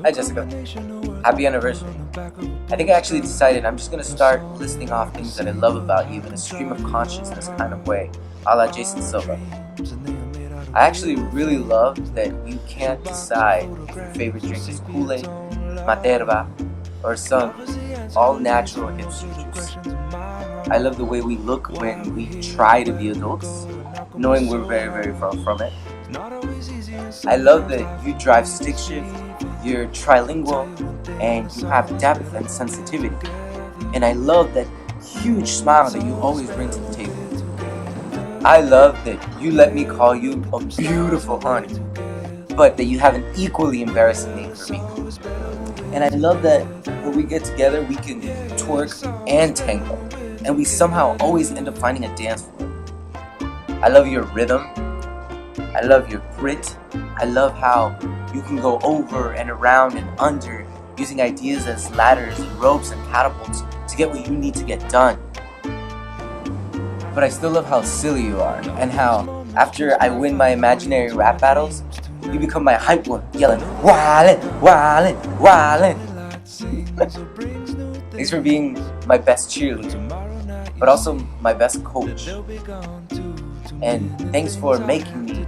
Hi Jessica, happy anniversary. I think I actually decided I'm just going to start listing off things that I love about you in a stream of consciousness kind of way, a la Jason Silva. I actually really love that you can't decide if your favorite drink is Kool-Aid, Materva, or some all-natural hipster juice. I love the way we look when we try to be adults, knowing we're very, very far from it. I love that you drive stick shift, you're trilingual, and you have depth and sensitivity. And I love that huge smile that you always bring to the table. I love that you let me call you a beautiful honey, but that you have an equally embarrassing name for me. And I love that when we get together, we can twerk and tango, and we somehow always end up finding a dance floor. I love your rhythm. I love your grit. I love how you can go over and around and under, using ideas as ladders and ropes and catapults to get what you need to get done. But I still love how silly you are, and how after I win my imaginary rap battles, you become my hype one, yelling, "Wildin', wildin', wildin'." Thanks for being my best cheerleader, but also my best coach. And thanks for making me,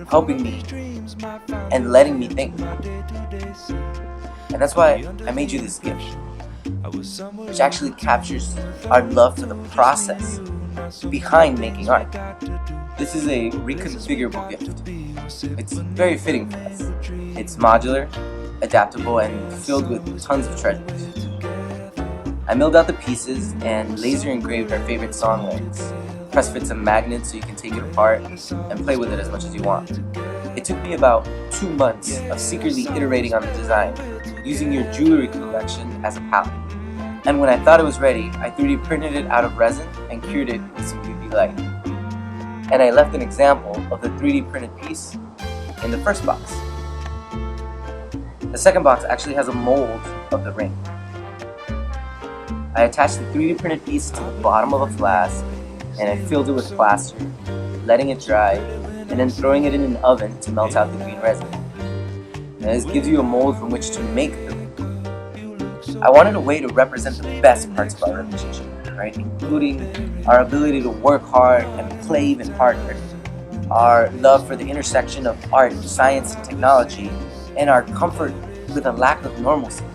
helping me, and letting me think. And that's why I made you this gift, which actually captures our love for the process behind making art. This is a reconfigurable gift. It's very fitting for us. It's modular, adaptable, and filled with tons of treasures. I milled out the pieces and laser engraved our favorite song lyrics. Press fit some magnets so you can take it apart and play with it as much as you want. It took me about 2 months of secretly iterating on the design, using your jewelry collection as a palette. And when I thought it was ready, I 3D printed it out of resin and cured it with some UV light. And I left an example of the 3D printed piece in the first box. The second box actually has a mold of the ring. I attached the 3D printed piece to the bottom of a flask, and I filled it with plaster, letting it dry, and then throwing it in an oven to melt out the green resin. And this gives you a mold from which to make the ring. I wanted a way to represent the best parts of our relationship, right? Including our ability to work hard and play even harder, our love for the intersection of art, science, and technology, and our comfort with a lack of normalcy.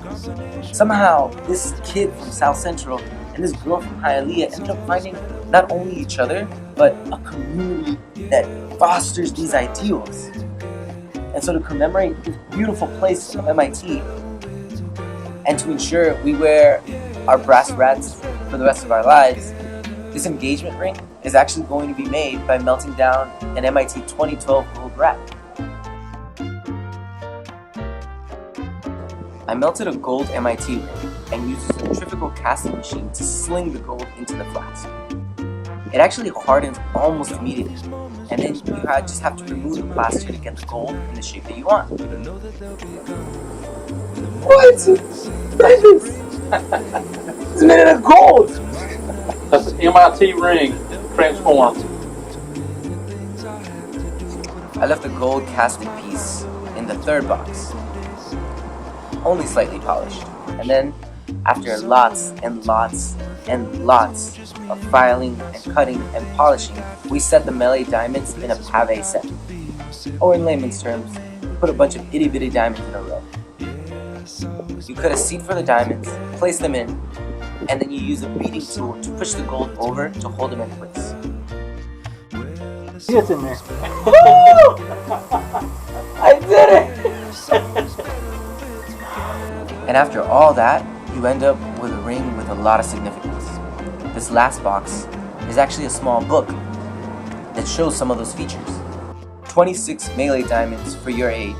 Somehow, this kid from South Central and this girl from Hialeah ended up finding not only each other, but a community that fosters these ideals. And so to commemorate this beautiful place of MIT, and to ensure we wear our brass rats for the rest of our lives, this engagement ring is actually going to be made by melting down an MIT 2012 gold rat. I melted a gold MIT ring and used a centrifugal casting machine to sling the gold into the flask. It actually hardens almost immediately, and then you just have to remove the plaster to get the gold in the shape that you want. What? It's made out of gold! That's an MIT ring transformed. I left the gold casting piece in the third box, only slightly polished. And then, after lots and lots and lots of filing and cutting and polishing, we set the melee diamonds in a pave set. Or in layman's terms, put a bunch of itty-bitty diamonds in a row. You cut a seat for the diamonds, place them in, and then you use a beating tool to push the gold over to hold them in place. See what's in there. I did it! And after all that, you end up with a ring with a lot of significance. This last box is actually a small book that shows some of those features. 26 melee diamonds for your age,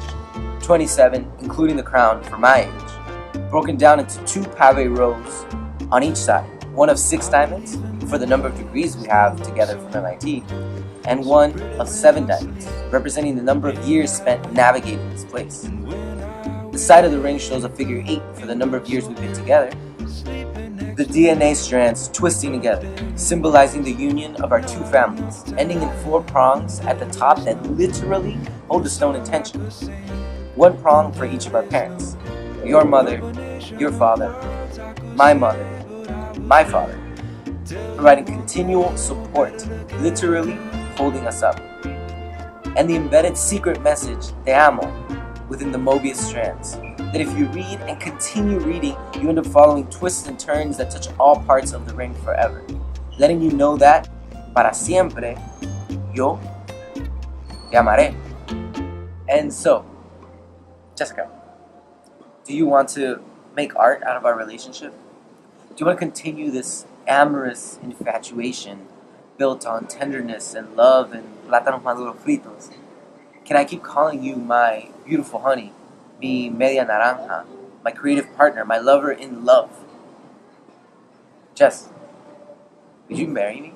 27 including the crown for my age, broken down into 2 pave rows on each side, one of 6 diamonds for the number of degrees we have together from MIT, and one of 7 diamonds, representing the number of years spent navigating this place. The side of the ring shows a figure 8 for the number of years we've been together. The DNA strands twisting together, symbolizing the union of our 2 families, ending in 4 prongs at the top that literally hold the stone in tension. 1 prong for each of our parents. your mother, your father, my mother, my father, providing continual support, literally holding us up. And the embedded secret message, Te amo, within the Mobius strands, that if you read and continue reading, you end up following twists and turns that touch all parts of the ring forever, letting you know that, para siempre, yo te amaré. And so, Jessica, do you want to make art out of our relationship? Do you want to continue this amorous infatuation built on tenderness and love and plátanos maduros fritos? Can I keep calling you my beautiful honey, mi media naranja, my creative partner, my lover in love? Jess, would you marry me?